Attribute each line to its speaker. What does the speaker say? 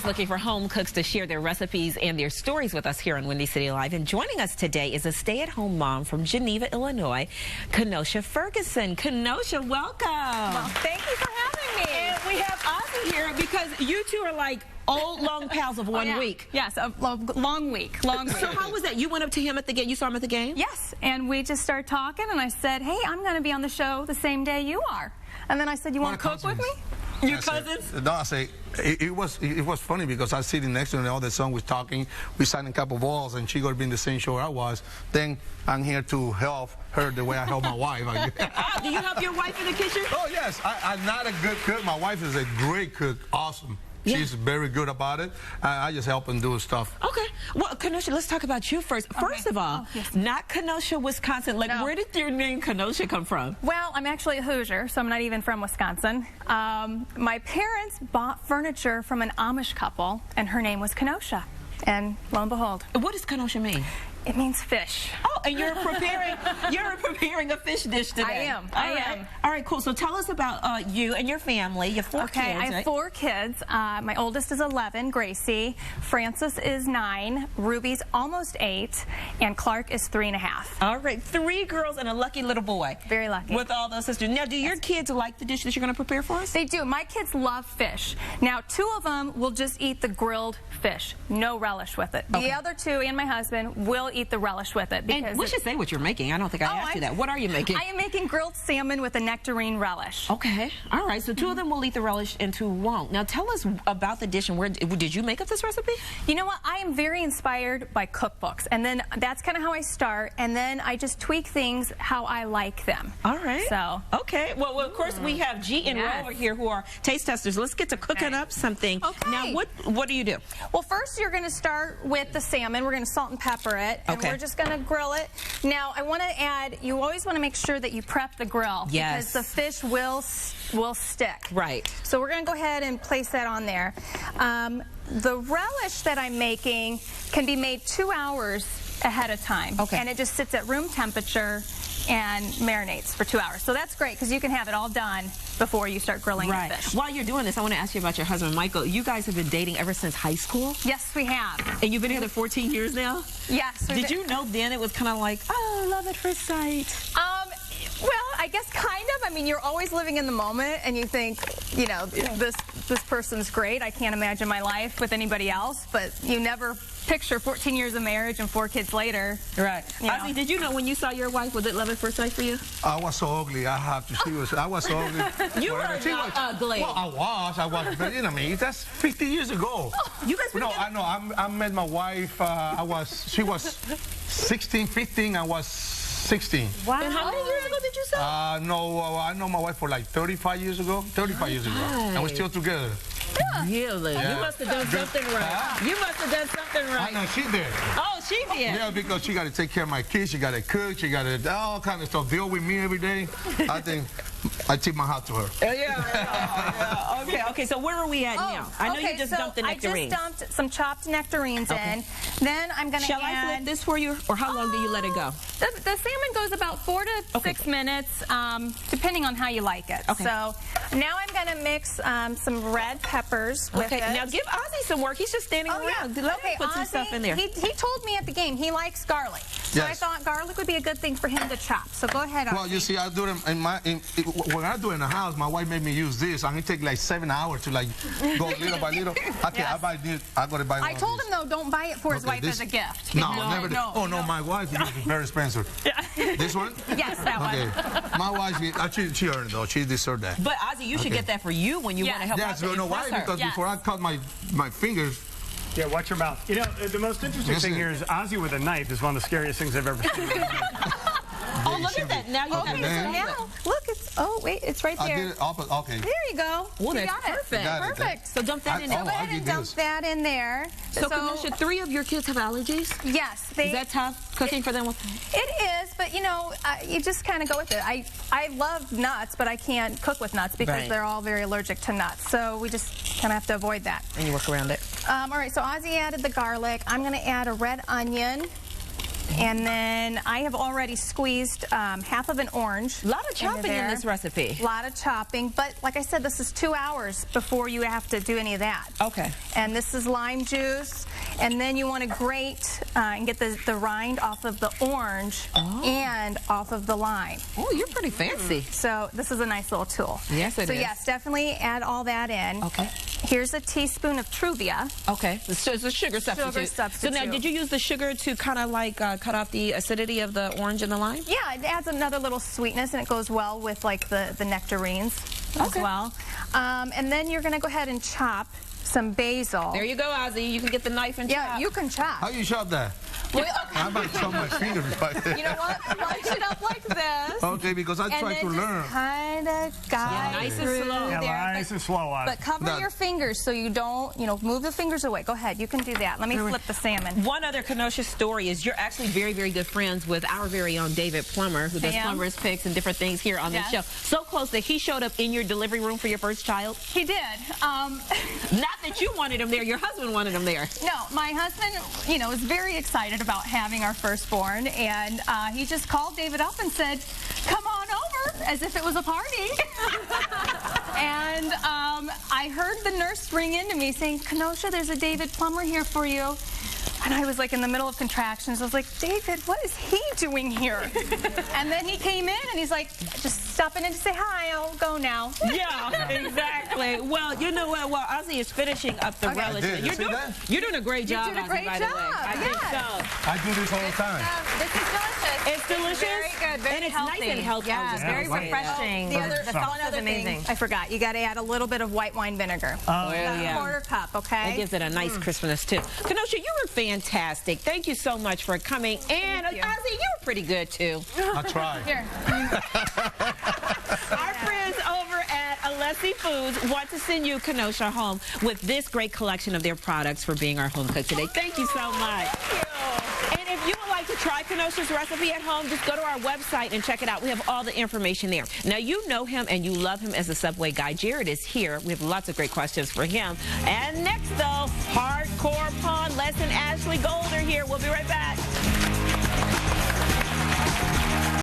Speaker 1: looking for home cooks to share their recipes and their stories with us here on Windy City Live. And joining us today is a stay-at-home mom from Geneva, Illinois, Kanoshia Ferguson. Kanoshia, welcome.
Speaker 2: Well, thank you for having me.
Speaker 1: And we have Ozzie here because you two are like old, long pals of one week.
Speaker 2: Yes, a long week.
Speaker 1: So how was that? You went up to him at the game? You saw him at the game?
Speaker 2: Yes, and we just started talking, and I said, hey, I'm going to be on the show the same day you are. And then I said, you want to cook with me?
Speaker 1: Your cousins?
Speaker 3: No, I say, it was funny because I was sitting next to her and all the song was talking. We signed a couple balls and she got to be in the same show I was. Then I'm here to help her the way I help my wife.
Speaker 1: Do you help your wife in the kitchen?
Speaker 3: Oh, yes. I'm not a good cook. My wife is a great cook. Awesome.
Speaker 1: Yeah.
Speaker 3: She's very good about it. I just help and do stuff.
Speaker 1: Okay. Well, Kanoshia, let's talk about you first. Okay. First of all, not Kanoshia, Wisconsin. Like, where did your name Kanoshia come from?
Speaker 2: Well, I'm actually a Hoosier, so I'm not even from Wisconsin. My parents bought furniture from an Amish couple, and her name was Kanoshia. And lo and behold.
Speaker 1: What does Kanoshia mean?
Speaker 2: It means fish.
Speaker 1: Oh, and you're preparing a fish dish today.
Speaker 2: I am. I am.
Speaker 1: All right, cool. So tell us about you and your family. You have 4 kids.
Speaker 2: I have 4 kids. My oldest is 11, Gracie. Francis is 9. Ruby's almost 8. And Clark is 3.5.
Speaker 1: All right, 3 girls and a lucky little boy.
Speaker 2: Very lucky.
Speaker 1: With all those sisters. Now, do your kids like the dish that you're going to prepare for us?
Speaker 2: They do. My kids love fish. Now, 2 of them will just eat the grilled fish. No relish with it.
Speaker 1: Okay.
Speaker 2: The other 2 and my husband will eat the relish with it.
Speaker 1: And we should say what you're making. I don't think I asked you that. What are you making?
Speaker 2: I am making grilled salmon with a nectarine relish.
Speaker 1: Okay. All right. So 2 of them will eat the relish and 2 won't. Now tell us about the dish and where did you make up this recipe?
Speaker 2: You know what? I am very inspired by cookbooks, and then that's kind of how I start, and then I just tweak things how I like them.
Speaker 1: All right.
Speaker 2: So.
Speaker 1: Okay. Well, of course we have G and Roller here who are taste testers. Let's get to cooking up something.
Speaker 2: Okay.
Speaker 1: Now what do you do?
Speaker 2: Well, first you're going to start with the salmon. We're going to salt and pepper it, and we're just going to grill it. Now, I want to add, you always want to make sure that you prep the grill.
Speaker 1: Yes.
Speaker 2: Because the fish will stick.
Speaker 1: Right.
Speaker 2: So we're going to go ahead and place that on there. The relish that I'm making can be made 2 hours ahead of time.
Speaker 1: Okay.
Speaker 2: And it just sits at room temperature and marinates for 2 hours. So that's great because you can have it all done before you start grilling the fish.
Speaker 1: While you're doing this, I want to ask you about your husband, Michael. You guys have been dating ever since high school?
Speaker 2: Yes, we have.
Speaker 1: And you've been together 14 years now?
Speaker 2: Yes.
Speaker 1: Did you know then it was kind of like, oh, love at first sight?
Speaker 2: Well, I guess kind of. I mean, you're always living in the moment, and you think, you know, this person's great. I can't imagine my life with anybody else, but you never picture 14 years of marriage and 4 kids later.
Speaker 1: Right. Ozzie, did you know when you saw your wife, was it love at first sight for you?
Speaker 3: I was so ugly. I have to. I was so ugly.
Speaker 1: You were not ugly.
Speaker 3: Well, I was. But you know me. That's 50 years ago.
Speaker 1: You guys were
Speaker 3: No, I know. I met my wife. She was 16, 15. I was 16.
Speaker 1: Wow. And how many years ago did you say?
Speaker 3: No, I know my wife for like 35 years ago. 35 years ago. And we're still together.
Speaker 1: Really? Yeah. You must have done something right. You must have done something right.
Speaker 3: I know, she did.
Speaker 1: Oh, she did?
Speaker 3: Yeah, because she got to take care of my kids. She got to cook. She got to all kind of stuff. Deal with me every day. I think I tip my hat to her.
Speaker 1: Yeah. Okay, so where are we at now? I know you just dumped the nectarines.
Speaker 2: I just dumped some chopped nectarines in. Then I'm going to add...
Speaker 1: Shall I flip this for you, or how long do you let it go?
Speaker 2: The salmon goes about 4 to 6 minutes, depending on how you like it.
Speaker 1: Okay.
Speaker 2: So now I'm going to mix some red peppers with it.
Speaker 1: Now give Ozzie some work. He's just standing around. Let him put some stuff in there.
Speaker 2: He told me at the game he likes garlic. So I thought garlic would be a good thing for him to chop. So go ahead, Ozzie.
Speaker 3: Well, you see, I do them when I do it in the house, my wife made me use this. I'm going to take like 7 hours to like go little by little. Okay, I buy this. I got to buy one.
Speaker 2: I told him, though, don't buy it for his wife as a gift.
Speaker 3: No, never did. Oh, no, my wife is very expensive. This one?
Speaker 2: Yes, that one.
Speaker 3: Okay. My wife, she earned it, though. She deserved that.
Speaker 1: But, Ozzie, you should get that for you when you want to help out.
Speaker 3: You know why? Because before I cut my fingers...
Speaker 4: Yeah, watch your mouth. You know, the most interesting thing here is Ozzie with a knife is one of the scariest things I've ever seen.
Speaker 1: Oh, look at that. Now you got it.
Speaker 2: Now, look, it's right there.
Speaker 3: I did it okay.
Speaker 2: There you go.
Speaker 1: Oh, that's perfect.
Speaker 2: Perfect.
Speaker 1: So dump that in there.
Speaker 2: Go ahead and dump that in there.
Speaker 1: So, Kanoshia, 3 of your kids have allergies?
Speaker 2: Yes.
Speaker 1: Is that tough, cooking for them?
Speaker 2: It is, but, you know, you just kind of go with it. I love nuts, but I can't cook with nuts because they're all very allergic to nuts. So we just kind of have to avoid that.
Speaker 1: And you work around it.
Speaker 2: All right, so Ozzie added the garlic. I'm going to add a red onion. And then I have already squeezed half of an orange.
Speaker 1: A lot of chopping in this recipe.
Speaker 2: A lot of chopping, but like I said, this is 2 hours before you have to do any of that.
Speaker 1: Okay.
Speaker 2: And this is lime juice, and then you want to grate and get the rind off of the orange and off of the lime.
Speaker 1: Oh, you're pretty fancy.
Speaker 2: So this is a nice little tool.
Speaker 1: Yes, it is.
Speaker 2: So yes, definitely add all that in.
Speaker 1: Okay.
Speaker 2: Here's a teaspoon of Truvia.
Speaker 1: Okay, so it's a sugar substitute.
Speaker 2: Sugar substitute.
Speaker 1: So now, did you use the sugar to kind of like cut off the acidity of the orange and the lime?
Speaker 2: Yeah, it adds another little sweetness, and it goes well with like the nectarines as well. And then you're going to go ahead and chop some basil.
Speaker 1: There you go, Ozzie. You can get the knife and chop.
Speaker 2: Yeah, you can chop.
Speaker 3: How you chop that?
Speaker 2: Well,
Speaker 3: I might chop my fingers right there.
Speaker 2: you know what? Punch it up like this.
Speaker 3: Okay, because I try to learn.
Speaker 2: Kind of guide
Speaker 1: nice and
Speaker 2: through
Speaker 1: slow.
Speaker 4: Yeah,
Speaker 2: there,
Speaker 4: nice and slow, Ozzie.
Speaker 2: but cover your fingers so you don't, move the fingers away. Go ahead, you can do that. Let me flip the salmon.
Speaker 1: One other Kanoshia story is you're actually very, very good friends with our very own David Plummer, who does plumber's picks and different things here on the show. So close that he showed up in your delivery room for your first child.
Speaker 2: He did.
Speaker 1: Not that you wanted him there, your husband wanted him there.
Speaker 2: No, my husband, was very excited about having our firstborn, and he just called David up and said, "Come on over," as if it was a party. And I heard the nurse ring into me saying, "Kanoshia, there's a David Plummer here for you." And I was like in the middle of contractions. I was like, "David, what is he doing here?" And then he came in and he's like, "Just stopping in to say hi, I'll go now."
Speaker 1: Yeah, exactly. Well, you know what? While Ozzie is finishing up the relish, you're doing a great job,
Speaker 2: You did a great
Speaker 1: Ozzie, by the way.
Speaker 2: job,
Speaker 1: I think so.
Speaker 3: I do this all the time.
Speaker 2: This is delicious.
Speaker 1: It's delicious.
Speaker 2: Very good. Very
Speaker 1: and it's
Speaker 2: healthy.
Speaker 1: nice and healthy.
Speaker 2: Yeah,
Speaker 1: Just
Speaker 2: very refreshing. The salsa is amazing. I forgot. You got to add a little bit of white wine vinegar.
Speaker 1: Oh, yeah.
Speaker 2: A quarter cup, okay?
Speaker 1: It gives it a nice crispness, too. Kanoshia, you were fantastic. Thank you so much for coming. And Ozzie, you were pretty good, too.
Speaker 3: I tried.
Speaker 2: Here.
Speaker 1: Our friends over at Alessi Foods want to send you Kanoshia home with this great collection of their products for being our home cook today. Thank you so much. And if you would like to try Kanoshia's recipe at home, just go to our website and check it out. We have all the information there. Now, you know him and you love him as a Subway guy. Jared is here. We have lots of great questions for him. And next, though, Hardcore Pawn, Les and Ashley Gold are here. We'll be right back.